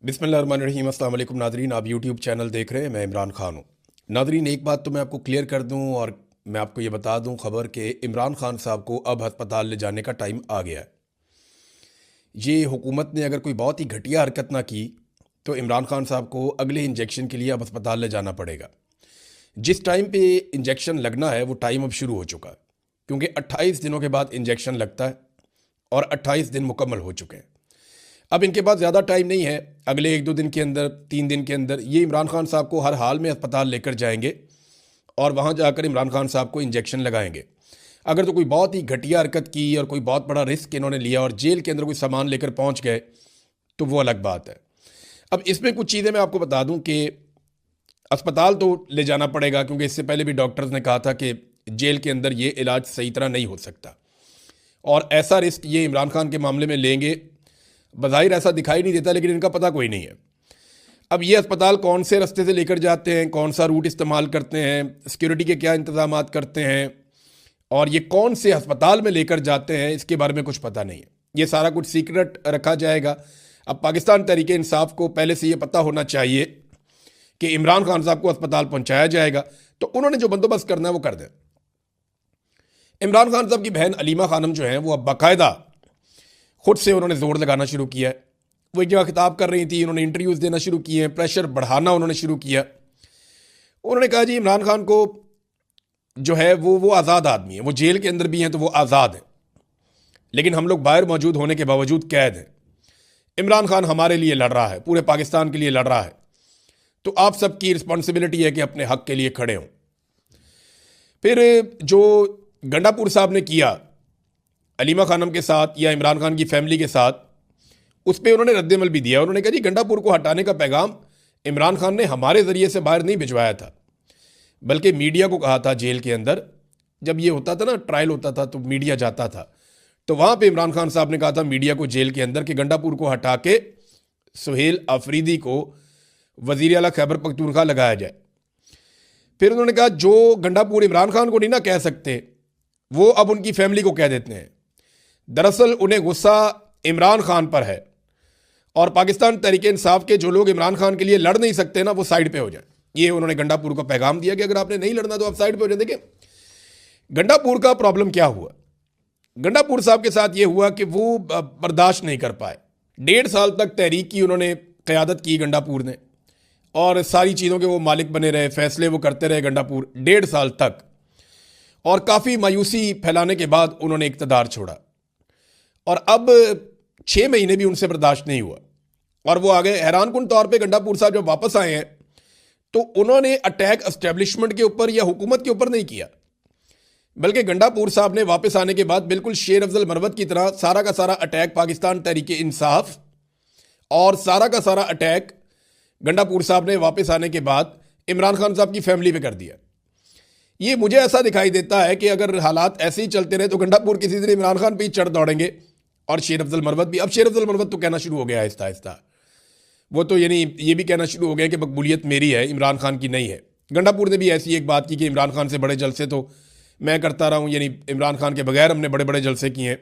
बिस्मिल्लाहिर्रहमानिर्रहीम। अस्सलाम वालेकुम नादरीन, आप यूट्यूब चैनल देख रहे हैं। मैं इमरान खान हूँ। नादरीन, एक बात तो मैं आपको क्लियर कर दूँ और मैं आपको ये बता दूँ खबर कि इमरान खान साहब को अब अस्पताल ले जाने का टाइम आ गया है। ये हुकूमत ने अगर कोई बहुत ही घटिया हरकत ना की तो इमरान खान साहब को अगले इंजेक्शन के लिए अब अस्पताल ले जाना पड़ेगा। जिस टाइम पे इंजेक्शन लगना है वो टाइम अब शुरू हो चुका है, क्योंकि 28 दिनों के बाद इंजेक्शन लगता है और 28 दिन मुकम्मल हो चुके हैं। अब इनके पास ज़्यादा टाइम नहीं है। अगले 1-2 दिन के अंदर, 3 दिन के अंदर ये इमरान खान साहब को हर हाल में अस्पताल लेकर जाएंगे और वहाँ जाकर इमरान खान साहब को इंजेक्शन लगाएंगे। अगर तो कोई बहुत ही घटिया हरकत की और कोई बहुत बड़ा रिस्क इन्होंने लिया और जेल के अंदर कोई सामान लेकर पहुँच गए तो वो अलग बात है। अब इसमें कुछ चीज़ें मैं आपको बता दूं कि अस्पताल तो ले जाना पड़ेगा, क्योंकि इससे पहले भी डॉक्टर्स ने कहा था कि जेल के अंदर ये इलाज सही तरह नहीं हो सकता और ऐसा रिस्क ये इमरान खान के मामले में लेंगे। बज़ाहिर ऐसा दिखाई नहीं देता, लेकिन इनका पता कोई नहीं है। अब ये अस्पताल कौन से रास्ते से लेकर जाते हैं, कौन सा रूट इस्तेमाल करते हैं, सिक्योरिटी के क्या इंतजाम करते हैं और ये कौन से अस्पताल में लेकर जाते हैं, इसके बारे में कुछ पता नहीं है। ये सारा कुछ सीक्रेट रखा जाएगा। अब पाकिस्तान तहरीक इंसाफ को पहले से ये पता होना चाहिए कि इमरान खान साहब को अस्पताल पहुंचाया जाएगा, तो उन्होंने जो बंदोबस्त करना है वो कर दें। इमरान खान साहब की बहन अलीमा खानम जो है वो अब बाकायदा खुद से उन्होंने जोर लगाना शुरू किया है। वो एक जगह खिताब कर रही थी, उन्होंने इंटरव्यूज़ देना शुरू किए हैं, प्रेशर बढ़ाना उन्होंने शुरू किया। उन्होंने कहा जी इमरान खान को जो है वो आज़ाद आदमी है, वो जेल के अंदर भी हैं तो वो आज़ाद है, लेकिन हम लोग बाहर मौजूद होने के बावजूद कैद हैं। इमरान खान हमारे लिए लड़ रहा है, पूरे पाकिस्तान के लिए लड़ रहा है, तो आप सबकी रिस्पॉन्सिबिलिटी है कि अपने हक के लिए खड़े हों। फिर जो गंडापुर साहब ने किया अलीमा खानम के साथ या इमरान खान की फैमिली के साथ, उस पर उन्होंने रद्दमल भी दिया। उन्होंने कहा जी गंडापुर को हटाने का पैगाम इमरान खान ने हमारे ज़रिए से बाहर नहीं भिजवाया था, बल्कि मीडिया को कहा था। जेल के अंदर जब ये होता था ना, ट्रायल होता था तो मीडिया जाता था, तो वहाँ पे इमरान खान साहब ने कहा था मीडिया को जेल के अंदर कि गंडापुर को हटा के सुहेल अफरीदी को वज़ीर आला खैबर पख्तूनख्वा लगाया जाए। फिर उन्होंने कहा जो गंडापुर इमरान खान को नहीं ना कह सकते, वो अब उनकी फैमिली को कह देते हैं। दरअसल उन्हें गुस्सा इमरान खान पर है और पाकिस्तान तहरीक इंसाफ के जो लोग इमरान खान के लिए लड़ नहीं सकते ना, वो साइड पे हो जाए। ये उन्होंने गंडापुर को पैगाम दिया कि अगर आपने नहीं लड़ना तो आप साइड पे हो जाए। देखिए गंडापुर का प्रॉब्लम क्या हुआ। गंडापुर साहब के साथ ये हुआ कि वो बर्दाश्त नहीं कर पाए। 1.5 साल तक तहरीक की उन्होंने क़यादत की गंडापुर ने, और सारी चीज़ों के वो मालिक बने रहे, फैसले वो करते रहे गंडापुर 1.5 साल तक, और काफ़ी मायूसी फैलाने के बाद उन्होंने इक़्तिदार छोड़ा और अब 6 महीने भी उनसे बर्दाश्त नहीं हुआ और वो आ गए। हैरानकुन तौर पे गंडापुर साहब जब वापस आए हैं तो उन्होंने अटैक एस्टेब्लिशमेंट के ऊपर या हुकूमत के ऊपर नहीं किया, बल्कि गंडापुर साहब ने वापस आने के बाद बिल्कुल शेर अफजल मरवत की तरह सारा का सारा अटैक पाकिस्तान तहरीक इंसाफ और सारा का सारा अटैक गंडापुर साहब ने वापस आने के बाद इमरान खान साहब की फैमिली पे कर दिया। ये मुझे ऐसा दिखाई देता है कि अगर हालात ऐसे ही चलते रहे तो गंडापुर किसी दिन इमरान खान पे ही चढ़ दौड़ेंगे और शेर अफजल मरवत भी। अब शेर अफजल मरवत तो कहना शुरू हो गया आहिस्ता आहिस्ता, वो तो यानी ये भी कहना शुरू हो गया कि मकबूलियत मेरी है, इमरान खान की नहीं है। गंडापुर ने भी ऐसी एक बात की कि इमरान खान से बड़े जलसे तो मैं करता रहा हूँ, यानी इमरान खान के बगैर हमने बड़े बड़े जलसे किए हैं।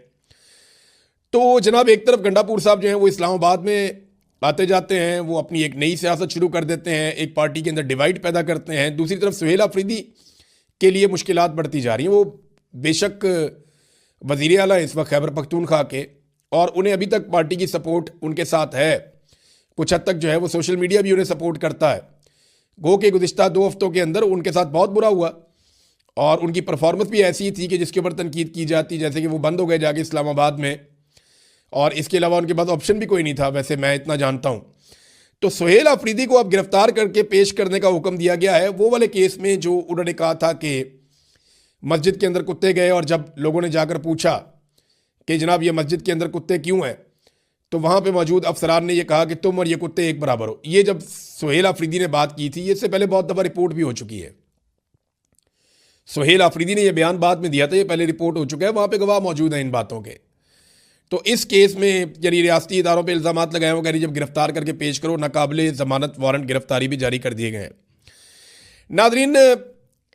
तो जनाब एक तरफ गंडापुर साहब जो हैं वो इस्लामाबाद में आते जाते हैं, वो अपनी एक नई सियासत शुरू कर देते हैं, एक पार्टी के अंदर डिवाइड पैदा करते हैं। दूसरी तरफ सुहेल अफरीदी के लिए मुश्किलात बढ़ती जा रही हैं। वो बेशक वज़ीर आला इस वक्त खैबर पख्तूनख्वा के, और उन्हें अभी तक पार्टी की सपोर्ट उनके साथ है, कुछ हद तक जो है वो सोशल मीडिया भी उन्हें सपोर्ट करता है। गो के गुज़िश्ता 2 हफ्तों के अंदर उनके साथ बहुत बुरा हुआ और उनकी परफॉर्मेंस भी ऐसी ही थी कि जिसके ऊपर तनकीद की जाती, जैसे कि वो बंद हो गए जाके इस्लामाबाद में, और इसके अलावा उनके पास ऑप्शन भी कोई नहीं था, वैसे मैं इतना जानता हूँ। तो सुहेल अफरीदी को अब गिरफ्तार करके पेश करने का हुक्म दिया गया है, वो वाले केस में जो उन्होंने कहा था कि मस्जिद के अंदर कुत्ते गए और जब लोगों ने जाकर पूछा कि जनाब ये मस्जिद के अंदर कुत्ते क्यों हैं, तो वहाँ पे मौजूद अफसरान ने ये कहा कि तुम और ये कुत्ते एक बराबर हो। ये जब सुहेल अफरीदी ने बात की थी, इससे पहले बहुत दफ़ा रिपोर्ट भी हो चुकी है। सुहेल अफरीदी ने यह बयान बाद में दिया था, ये पहले रिपोर्ट हो चुका है, वहाँ पे गवाह मौजूद हैं इन बातों के। तो इस केस में यानी रियासती इदारों पे इल्ज़ाम लगाए वो कह रही जब गिरफ्तार करके पेश करो, नाकाबिले ज़मानत वारंट गिरफ्तारी भी जारी कर दिए गए हैं। नादरीन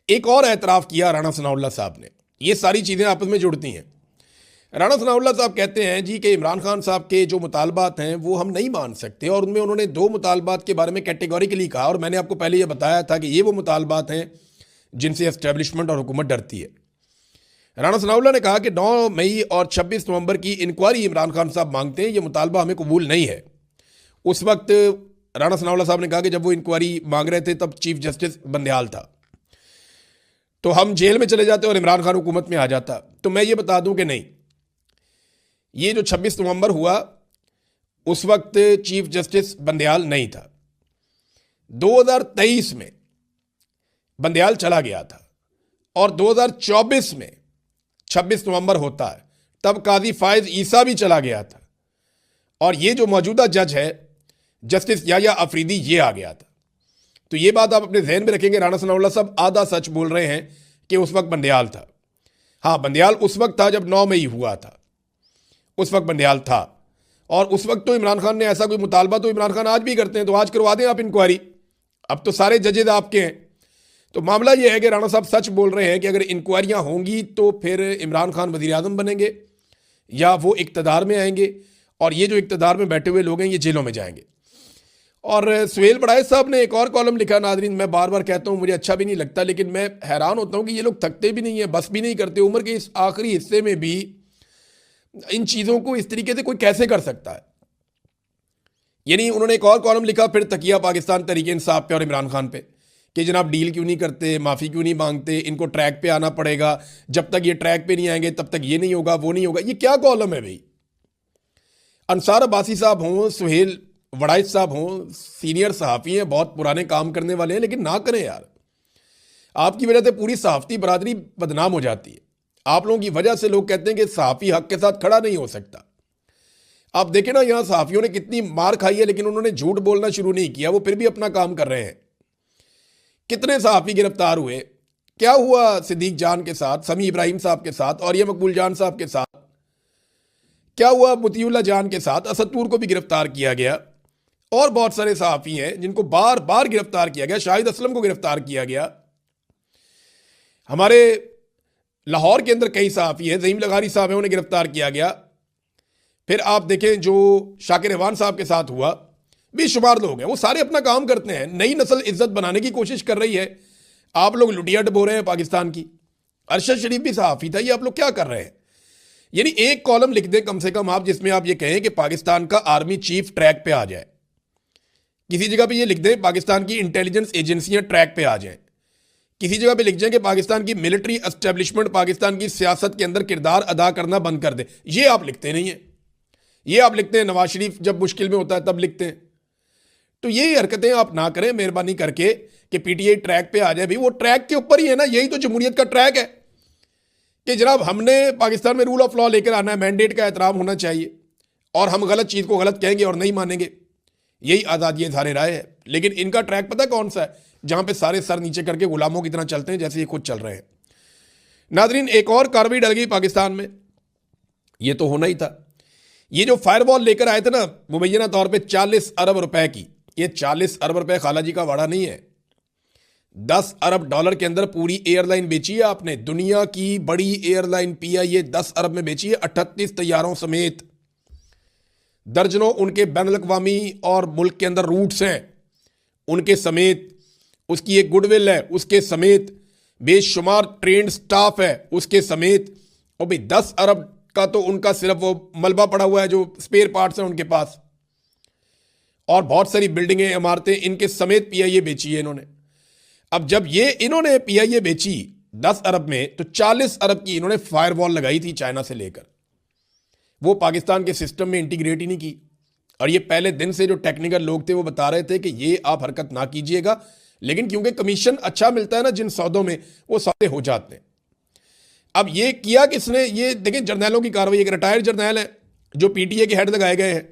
एक और एतराफ़ किया राणा सनाउल्लाह साहब ने। ये सारी चीज़ें आपस में जुड़ती हैं। राणा सनाउल्लाह साहब कहते हैं जी कि इमरान खान साहब के जो मुतालबात हैं वो हम नहीं मान सकते, और उनमें उन्होंने 2 मुतालबात के बारे में कैटेगोरिकली कहा, और मैंने आपको पहले ये बताया था कि ये वो मुतालबात हैं जिनसे एस्टेब्लिशमेंट और हुकूमत डरती है। राणा सनाउल्लाह ने कहा कि 9 मई और 26 नवंबर की इंक्वायरी इमरान खान साहब मांगते हैं, ये मुतालबा हमें कबूल नहीं है। उस वक्त राणा सनाउल्लाह साहब ने कहा कि जब वो इंक्वायरी मांग रहे थे तब चीफ जस्टिस बंदयाल था, तो हम जेल में चले जाते और इमरान खान हुकूमत में आ जाता। तो मैं ये बता दूं कि नहीं, ये जो 26 नवंबर हुआ उस वक्त चीफ जस्टिस बंदयाल नहीं था। 2023 में बंदयाल चला गया था, और 2024 में 26 नवंबर होता है तब काजी फायज ईसा भी चला गया था, और ये जो मौजूदा जज है जस्टिस याया अफरीदी, ये आ गया था। तो ये बात आप अपने जहन में रखेंगे, राणा सनाउल्लाह साहब आधा सच बोल रहे हैं कि उस वक्त बंदयाल था। हाँ, बंदयाल उस वक्त था जब 9 मई हुआ था, उस वक्त बंदयाल था। और उस वक्त तो इमरान खान ने ऐसा कोई मुतालबा तो इमरान खान आज भी करते हैं, तो आज करवा दें आप इंक्वायरी, अब तो सारे जजेज आपके हैं। तो मामला यह है कि राणा साहब सच बोल रहे हैं कि अगर इंक्वायरियां होंगी तो फिर इमरान खान वज़ीर आज़म बनेंगे या वो इक़्तिदार में आएंगे, और ये जो इक़्तिदार में बैठे हुए लोग हैं ये जेलों में जाएंगे। और सुहेल बड़ाइश साहब ने एक और कॉलम लिखा, नाज़रीन मैं बार बार कहता हूँ मुझे अच्छा भी नहीं लगता, लेकिन मैं हैरान होता हूँ कि ये लोग थकते भी नहीं है, बस भी नहीं करते। उम्र के इस आखिरी हिस्से में भी इन चीज़ों को इस तरीके से कोई कैसे कर सकता है। यानी उन्होंने एक और कॉलम लिखा फिर तकिया पाकिस्तान तहरीक इंसाफ पे और इमरान खान पे कि जनाब डील क्यों नहीं करते, माफ़ी क्यों नहीं मांगते, इनको ट्रैक पे आना पड़ेगा, जब तक ये ट्रैक पे नहीं आएंगे तब तक ये नहीं होगा, वो नहीं होगा। ये क्या कॉलम है भाई? अंसार अब्बासी साहब हों, सुहेल वड़ाइश साहब हों, सीनियर सहाफ़ी हैं, बहुत पुराने काम करने वाले हैं, लेकिन ना करें यार। आपकी वजह से पूरी सहाफ़ती बरादरी बदनाम हो जाती है। आप लोगों की वजह से लोग कहते हैं कि सहाफ़ी हक के साथ खड़ा नहीं हो सकता। आप देखें ना, यहाँ सहाफ़ियों ने कितनी मार खाई है, लेकिन उन्होंने झूठ बोलना शुरू नहीं किया, वो फिर भी अपना काम कर रहे हैं। कितने सहाफ़ी गिरफ्तार हुए, क्या हुआ सिद्दीक जान के साथ, समी इब्राहिम साहब के साथ, और ये मकबूल जान साहब के साथ, क्या हुआ मुतीउल्लाह जान के साथ, असदपुर को भी गिरफ्तार किया गया, और बहुत सारे सहाफ़ी हैं जिनको बार बार गिरफ्तार किया गया। शाहिद असलम को गिरफ्तार किया गया। हमारे लाहौर के अंदर कई सहाफ़ी हैं, ज़हीम लगारी साहब हैं, उन्हें गिरफ्तार किया गया। फिर आप देखें जो शाकिर रहमान साहब के साथ हुआ, बेशुमार लोग हैं, वो सारे अपना काम करते हैं, नई नस्ल इज्जत बनाने की कोशिश कर रही है। आप लोग लुटिया डबो रहे हैं पाकिस्तान की। अरशद शरीफ भी सहाफ़ी था, ये आप लोग क्या कर रहे हैं? यानी एक कॉलम लिख दें कम से कम आप, जिसमें आप ये कहें कि पाकिस्तान का आर्मी चीफ ट्रैक पे आ जाए। किसी जगह पे ये लिख दें पाकिस्तान की इंटेलिजेंस एजेंसियां ट्रैक पे आ जाएं। किसी जगह पे लिख जाए कि पाकिस्तान की मिलिट्री एस्टेब्लिशमेंट पाकिस्तान की सियासत के अंदर किरदार अदा करना बंद कर दे। ये आप लिखते नहीं है, ये आप लिखते हैं नवाज शरीफ जब मुश्किल में होता है तब लिखते हैं। तो यही हरकतें आप ना करें मेहरबानी करके कि पीटीआई ट्रैक पे आ जाए। भाई वो ट्रैक के ऊपर ही है ना, यही तो जमहूरियत का ट्रैक है कि जनाब हमने पाकिस्तान में रूल ऑफ लॉ लेकर आना है, मैंडेट का एहतराम होना चाहिए, और हम गलत चीज़ को गलत कहेंगे और नहीं मानेंगे। यही आज़ादी इज़हार राय है। लेकिन इनका ट्रैक पता कौन सा है? जहां पे सारे सर नीचे करके गुलामों की तरह चलते हैं जैसे ये खुद चल रहे हैं। नाजरीन एक और कार्रवाई डल गई पाकिस्तान में, ये तो होना ही था। ये जो फायरवॉल लेकर आए थे ना मुबैना तौर पे 40 अरब रुपए की, ये 40 अरब रुपए खालाजी का वाड़ा नहीं है। 10 अरब डॉलर के अंदर पूरी एयरलाइन बेची है आपने। दुनिया की बड़ी एयरलाइन पीआईए 10 अरब में बेची है, 38 तैयारों समेत। दर्जनों उनके बैनुल-अक़वामी और मुल्क के अंदर रूट्स हैं उनके समेत, उसकी एक गुडविल है उसके समेत, बेशुमार ट्रेंड स्टाफ है उसके समेत। और भाई 10 अरब का तो उनका सिर्फ वो मलबा पड़ा हुआ है जो स्पेयर पार्ट्स हैं उनके पास, और बहुत सारी बिल्डिंगें इमारतें इनके समेत पीआईए बेची है इन्होंने। अब जब ये इन्होंने पीआईए बेची 10 अरब में, तो 40 अरब की इन्होंने फायरवॉल लगाई थी चाइना से लेकर। वो पाकिस्तान के सिस्टम में इंटीग्रेट ही नहीं की। और ये पहले दिन से जो टेक्निकल लोग थे वो बता रहे थे कि ये आप हरकत ना कीजिएगा, लेकिन क्योंकि कमीशन अच्छा मिलता है ना जिन सौदों में, वो सौदे हो जाते हैं। अब ये किया किसने? ये देखें जर्नैलों की कार्रवाई। एक रिटायर्ड जर्नैल है जो पीटीए के हेड लगाए गए हैं,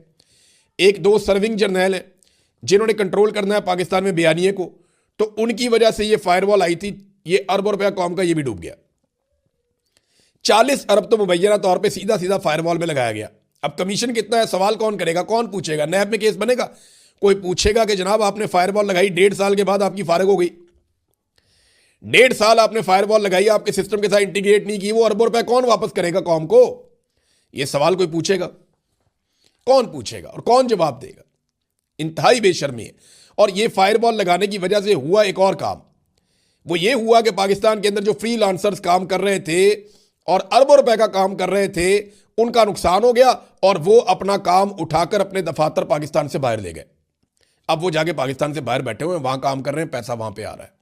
एक दो सर्विंग जर्नैल है जिन्होंने कंट्रोल करना है पाकिस्तान में बयानिए को। तो उनकी वजह से ये फायरवॉल आई थी। ये अरबों रुपया कौम का ये भी डूब गया। 40 अरब तो मुबैना तौर पे सीधा सीधा फायरवॉल में लगाया गया। अब कमीशन कितना है सवाल कौन करेगा, कौन पूछेगा? नैब में केस बनेगा, कोई पूछेगा कि जनाब आपने फायरवॉल लगाई, 1.5 साल के बाद आपकी फारिग हो गई, 1.5 साल आपने फायरवॉल लगाई, आपके सिस्टम के साथ इंटीग्रेट नहीं की, वो अरबों रुपए कौन वापस करेगा कौम को? ये सवाल कोई पूछेगा? कौन पूछेगा और कौन जवाब देगा? इंतहाई बेशर्मी है। और ये फायरवॉल लगाने की वजह से हुआ एक और काम, वो ये हुआ कि पाकिस्तान के अंदर जो फ्रीलांसर्स काम कर रहे थे और अरबों रुपए का काम कर रहे थे, उनका नुकसान हो गया और वो अपना काम उठाकर अपने दफातर पाकिस्तान से बाहर ले गए। अब वो जाके पाकिस्तान से बाहर बैठे हुए हैं, वहां काम कर रहे हैं, पैसा वहां पे आ रहा है।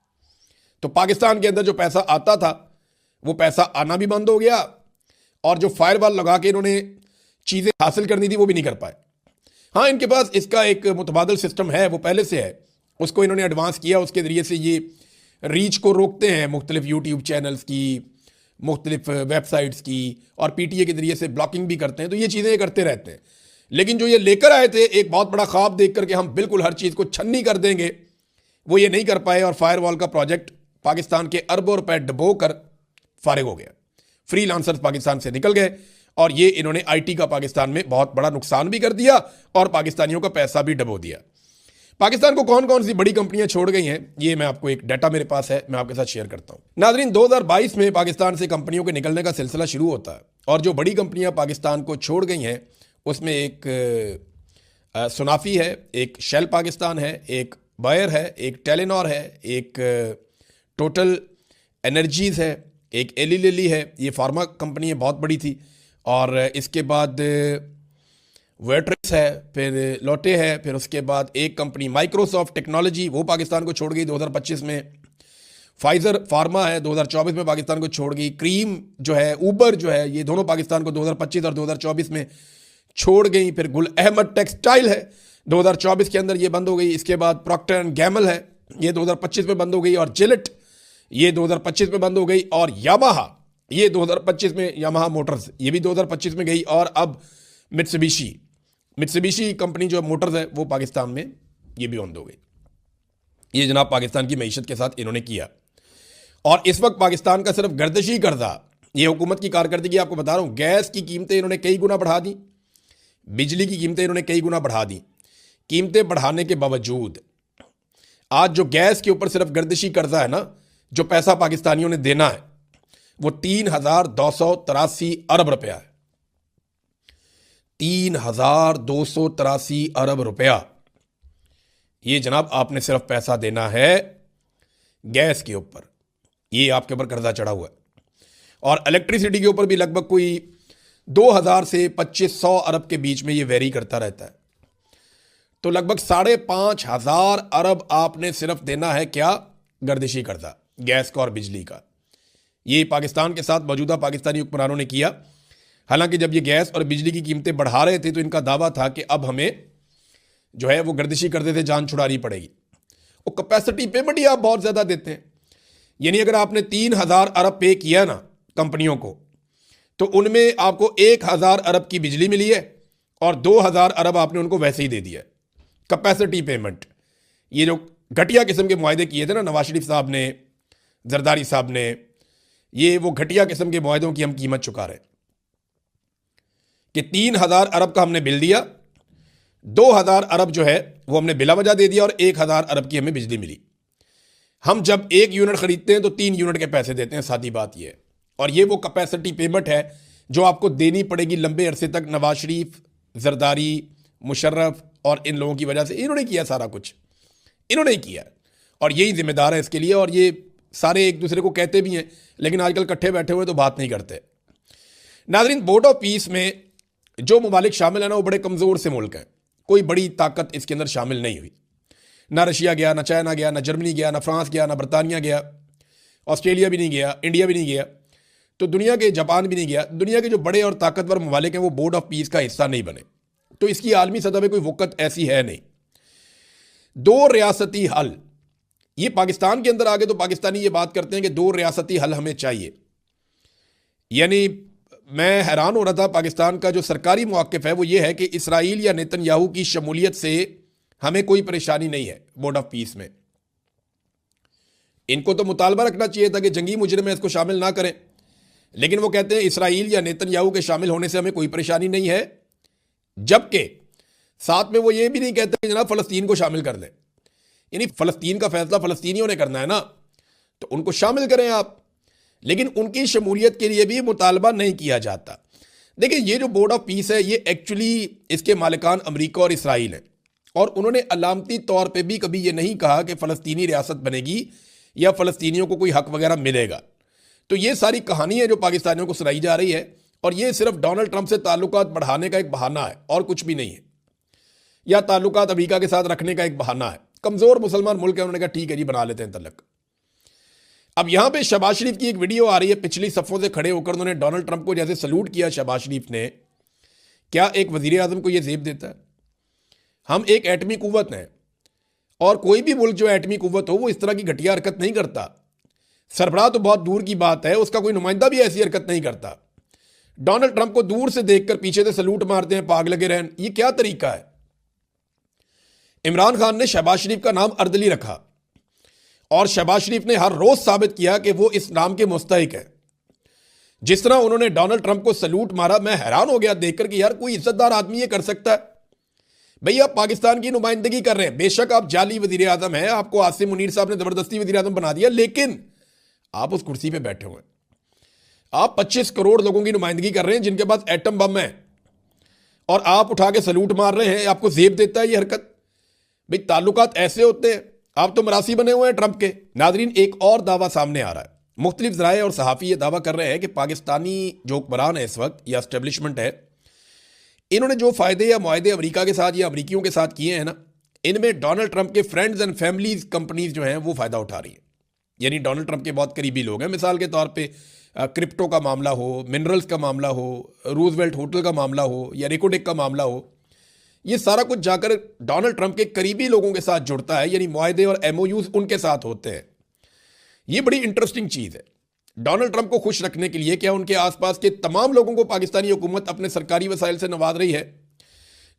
तो पाकिस्तान के अंदर जो पैसा आता था वो पैसा आना भी बंद हो गया और जो फायरवॉल लगा के इन्होंने चीजें हासिल करनी थी वो भी नहीं कर पाए। हाँ, इनके पास इसका एक मुतबादल सिस्टम है, वो पहले से है, उसको इन्होंने एडवांस किया, उसके जरिए से ये रीच को रोकते हैं मुख्तलिफ यूट्यूब चैनल्स की, मुख्तलिफ वेबसाइट्स की, और पीटीए के जरिए से ब्लॉकिंग भी करते हैं। तो ये चीज़ें ये करते रहते हैं। लेकिन जो ये लेकर आए थे एक बहुत बड़ा ख्वाब देख करके हम बिल्कुल हर चीज़ को छन्नी कर देंगे, वो ये नहीं कर पाए और फायरवॉल का प्रोजेक्ट पाकिस्तान के अरबों रुपए डबो कर फारिग हो गया। फ्रीलांसर्स पाकिस्तान से निकल गए और ये इन्होंने आईटी का पाकिस्तान में बहुत बड़ा नुकसान भी कर दिया और पाकिस्तानियों का पैसा भी डबो दिया। पाकिस्तान को कौन कौन सी बड़ी कंपनियां छोड़ गई हैं, ये मैं आपको एक डाटा मेरे पास है, मैं आपके साथ शेयर करता हूं। नाजरीन, 2022 में पाकिस्तान से कंपनियों के निकलने का सिलसिला शुरू होता है और जो बड़ी कंपनियां पाकिस्तान को छोड़ गई हैं उसमें एक सुनाफी है, एक शेल पाकिस्तान है, एक बायर है, एक टेलीनॉर है, एक टोटल एनर्जीज है, एक एली लिली है। ये फार्मा कंपनी है, बहुत बड़ी थी। और इसके बाद वेट्रिक्स है, फिर लोटे है, फिर उसके बाद एक कंपनी माइक्रोसॉफ्ट टेक्नोलॉजी, वो पाकिस्तान को छोड़ गई 2025 में। फाइजर फार्मा है, 2024 में पाकिस्तान को छोड़ गई। क्रीम जो है, ऊबर जो है, ये दोनों पाकिस्तान को 2025 और 2024 में छोड़ गई। फिर गुल अहमद टेक्सटाइल है, 2024 के अंदर ये बंद हो गई। इसके बाद प्रॉक्टर एंड गैमल है, ये 2025 में बंद हो गई। और जिलेट ये 2025 में बंद हो गई। और यामाहा ये 2025 में, यामाहा मोटर्स ये भी 2025 में गई। और अब मित्सुबिशी कंपनी जो मोटर्स है वो पाकिस्तान में ये भी बंद हो गई। ये जनाब पाकिस्तान की मईशत के साथ इन्होंने किया। और इस वक्त पाकिस्तान का सिर्फ गर्दिशी कर्जा, ये हुकूमत की कारकर्दगी आपको बता रहा हूँ। गैस की कीमतें इन्होंने कई गुना बढ़ा दी, बिजली की कीमतें इन्होंने कई गुना बढ़ा दी। कीमतें बढ़ाने के बावजूद आज जो गैस के ऊपर सिर्फ गर्दिशी कर्जा है ना, जो पैसा पाकिस्तानियों ने देना है, वो 3,283 अरब रुपया है। 3,283 अरब रुपया, ये जनाब आपने सिर्फ पैसा देना है गैस के ऊपर, ये आपके ऊपर कर्जा चढ़ा हुआ है। और इलेक्ट्रिसिटी के ऊपर भी लगभग कोई 2,000 से 2,500 अरब के बीच में ये वेरी करता रहता है। तो लगभग 5,500 अरब आपने सिर्फ देना है क्या, गर्दिशी कर्जा, गैस का और बिजली का। ये पाकिस्तान के साथ मौजूदा पाकिस्तानी हुक्मरानों ने किया। हालांकि जब ये गैस और बिजली की कीमतें बढ़ा रहे थे तो इनका दावा था कि अब हमें जो है वो गर्दिशी कर्जे से जान छुड़ानी पड़ेगी। वो कैपेसिटी पेमेंट ही आप बहुत ज़्यादा देते हैं, यानी अगर आपने 3,000 अरब पे किया ना कंपनियों को, तो उनमें आपको 1,000 अरब की बिजली मिली है और 2,000 अरब आपने उनको वैसे ही दे दिया। कैपेसिटी पेमेंट, ये जो घटिया किस्म के मुआहदे किए थे ना नवाज शरीफ साहब ने, जरदारी साहब ने, ये वो घटिया किस्म के मुआहदों की हम कीमत चुका रहे कि 3,000 अरब का हमने बिल दिया, 2,000 अरब जो है वो हमने बिला वजह दे दिया और 1,000 अरब की हमें बिजली मिली। हम जब 1 यूनिट खरीदते हैं तो 3 यूनिट के पैसे देते हैं, सादी बात यह है। और ये वो कैपेसिटी पेमेंट है जो आपको देनी पड़ेगी लंबे अरसे तक। नवाज शरीफ, जरदारी, मुशर्रफ और इन लोगों की वजह से इन्होंने किया, सारा कुछ इन्होंने ही किया और यही जिम्मेदार है इसके लिए। और ये सारे एक दूसरे को कहते भी हैं लेकिन आजकल इकट्ठे बैठे हुए तो बात नहीं करते। नाज़रीन, बोर्ड ऑफ पीस में जो ममालिक शामिल है ना, वो बड़े कमज़ोर से मुल्क हैं, कोई बड़ी ताकत इसके अंदर शामिल नहीं हुई। ना रशिया गया, ना चाइना गया, ना जर्मनी गया, ना फ्रांस गया, ना बरतानिया गया, ऑस्ट्रेलिया भी नहीं गया, इंडिया भी नहीं गया, तो दुनिया के जापान भी नहीं गया। दुनिया के जो बड़े और ताकतवर ममालिक हैं वो बोर्ड ऑफ पीस का हिस्सा नहीं बने। तो इसकी आलमी सतह पर कोई वक़्त ऐसी है नहीं। 2 रियासती हल, ये पाकिस्तान के अंदर आगे तो पाकिस्तानी ये बात करते हैं कि 2 रियासती हल हमें चाहिए। यानी मैं हैरान हो रहा था, पाकिस्तान का जो सरकारी मौक़िफ़ है वो ये है कि इसराइल या नेतन्याहू की शमूलियत से हमें कोई परेशानी नहीं है बोर्ड ऑफ पीस में। इनको तो मुतालबा रखना चाहिए था कि जंगी मुजरिम में इसको शामिल ना करें, लेकिन वो कहते हैं इसराइल या नेतन्याहू के शामिल होने से हमें कोई परेशानी नहीं है, जबकि साथ में वो ये भी नहीं कहते कि जनाब फ़लस्तीन को शामिल कर दें। यानी फ़लस्तीन का फैसला फ़लस्तीनियों ने करना है ना, तो उनको शामिल करें आप, लेकिन उनकी शमूलियत के लिए भी मुतालबा नहीं किया जाता। देखिए, ये जो बोर्ड ऑफ पीस है ये एक्चुअली इसके मालिकान अमेरिका और इसराइल हैं, और उन्होंने अलामती तौर पे भी कभी ये नहीं कहा कि फ़लस्तीनी रियासत बनेगी या फ़लस्तीनियों को कोई हक वगैरह मिलेगा। तो ये सारी कहानी है जो पाकिस्तानियों को सुनाई जा रही है, और ये सिर्फ डोनाल्ड ट्रंप से ताल्लुकात बढ़ाने का एक बहाना है और कुछ भी नहीं है, या ताल्लुकात अमेरिका के साथ रखने का एक बहाना है। कमज़ोर मुसलमान मुल्क है, उन्होंने कहा ठीक है जी बना लेते हैं तलक। अब यहां पे शहबाज शरीफ की एक वीडियो आ रही है, पिछली सफ़ों से खड़े होकर उन्होंने डोनाल्ड ट्रंप को जैसे सलूट किया शहबाज शरीफ ने। क्या एक वज़ीर आज़म को यह ज़ेब देता है? हम एक एटमी कुव्वत हैं, और कोई भी मुल्क जो एटमी कुव्वत हो वो इस तरह की घटिया हरकत नहीं करता। सरबराह तो बहुत दूर की बात है, उसका कोई नुमाइंदा भी ऐसी हरकत नहीं करता। डोनाल्ड ट्रंप को दूर से देखकर पीछे से सलूट मारते हैं, पाग लगे रहन, ये क्या तरीका है? इमरान खान ने शहबाज शरीफ का नाम अर्दली रखा, और शहबाज शरीफ ने हर रोज साबित किया कि वो इस नाम के मुस्तहिक है। जिस तरह उन्होंने डोनाल्ड ट्रंप को सलूट मारा, मैं हैरान हो गया देखकर कि यार कोई इज्जतदार आदमी ये कर सकता है? भाई आप पाकिस्तान की नुमाइंदगी कर रहे हैं, बेशक आप जाली वजीर आजम हैं, आपको आसिम मुनीर साहब ने जबरदस्ती वजीर आजम बना दिया, लेकिन आप उस कुर्सी पे बैठे हुए हैं। आप 25 करोड़ लोगों की नुमाइंदगी कर रहे हैं जिनके पास एटम बम है, और आप उठा के सलूट मार रहे हैं। आपको जेब देता है ये हरकत? भाई ताल्लुकात ऐसे होते हैं, आप तो मरासी बने हुए हैं ट्रंप के। नाजरीन, एक और दावा सामने आ रहा है। मुख्तलिफ ज़राए और सहाफ़ी ये दावा कर रहे हैं कि पाकिस्तानी जो हुक्मरान है इस वक्त, या एस्टेब्लिशमेंट है, इन्होंने जो फ़ायदे या मुआहदे अमेरिका के साथ या अमरीकियों के साथ किए हैं ना, इनमें डोनाल्ड ट्रंप के फ्रेंड्स एंड फैमिलीज कंपनीज जो हैं वो फ़ायदा उठा रही हैं। यानी डोनाल्ड ट्रंप के बहुत करीबी लोग हैं। मिसाल के तौर पे क्रिप्टो का मामला हो, मिनरल्स का मामला हो, रूजवेल्ट होटल का मामला हो, या रेकोडेक का मामला हो, ये सारा कुछ जाकर डोनाल्ड ट्रंप के करीबी लोगों के साथ जुड़ता है। यानी मुआहदे और एमओयूज उनके साथ होते हैं। ये बड़ी इंटरेस्टिंग चीज़ है। डोनाल्ड ट्रंप को खुश रखने के लिए क्या उनके आसपास के तमाम लोगों को पाकिस्तानी हुकूमत अपने सरकारी वसाइल से नवाज रही है?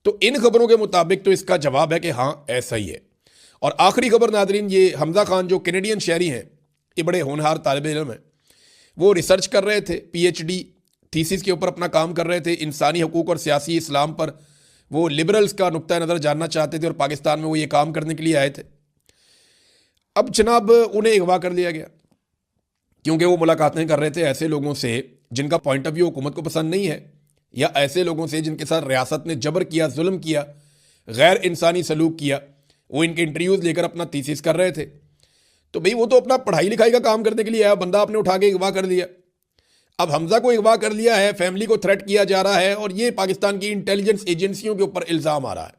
तो इन खबरों के मुताबिक तो इसका जवाब है कि हाँ, ऐसा ही है। और आखिरी खबर नाजरीन, ये हमजा खान जो कैनेडियन शहरी हैं, ये बड़े होनहार तालिब इल्म हैं, वो रिसर्च कर रहे थे, पीएचडी थीसिस के ऊपर अपना काम कर रहे थे, इंसानी हकूक़ और सियासी इस्लाम पर। वो लिबरल्स का नुक्ता नज़र जानना चाहते थे, और पाकिस्तान में वो ये काम करने के लिए आए थे। अब जनाब उन्हें अगवा कर लिया गया, क्योंकि वो मुलाकातें कर रहे थे ऐसे लोगों से जिनका पॉइंट ऑफ व्यू हुकूमत को पसंद नहीं है, या ऐसे लोगों से जिनके साथ रियासत ने जबर किया, जुल्म किया, गैर इंसानी सलूक किया। वो इनके इंटरव्यूज़ लेकर अपना थीसिस कर रहे थे। तो भाई वो तो अपना पढ़ाई लिखाई का काम करने के लिए आया, बंदा आपने उठा के अगवा कर लिया। अब हमजा को अगवा कर लिया है, फैमिली को थ्रेट किया जा रहा है, और ये पाकिस्तान की इंटेलिजेंस एजेंसियों के ऊपर इल्ज़ाम आ रहा है।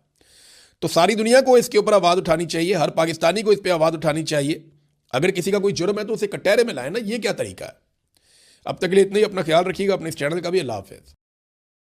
तो सारी दुनिया को इसके ऊपर आवाज़ उठानी चाहिए, हर पाकिस्तानी को इस पर आवाज़ उठानी चाहिए। अगर किसी का कोई जुर्म है तो उसे कटहरे में लाए ना, ये क्या तरीका है? अब तक के लिए इतना ही। अपना ख्याल रखिएगा, अपने इस चैनल का भी। अल्लाह हाफ़िज़।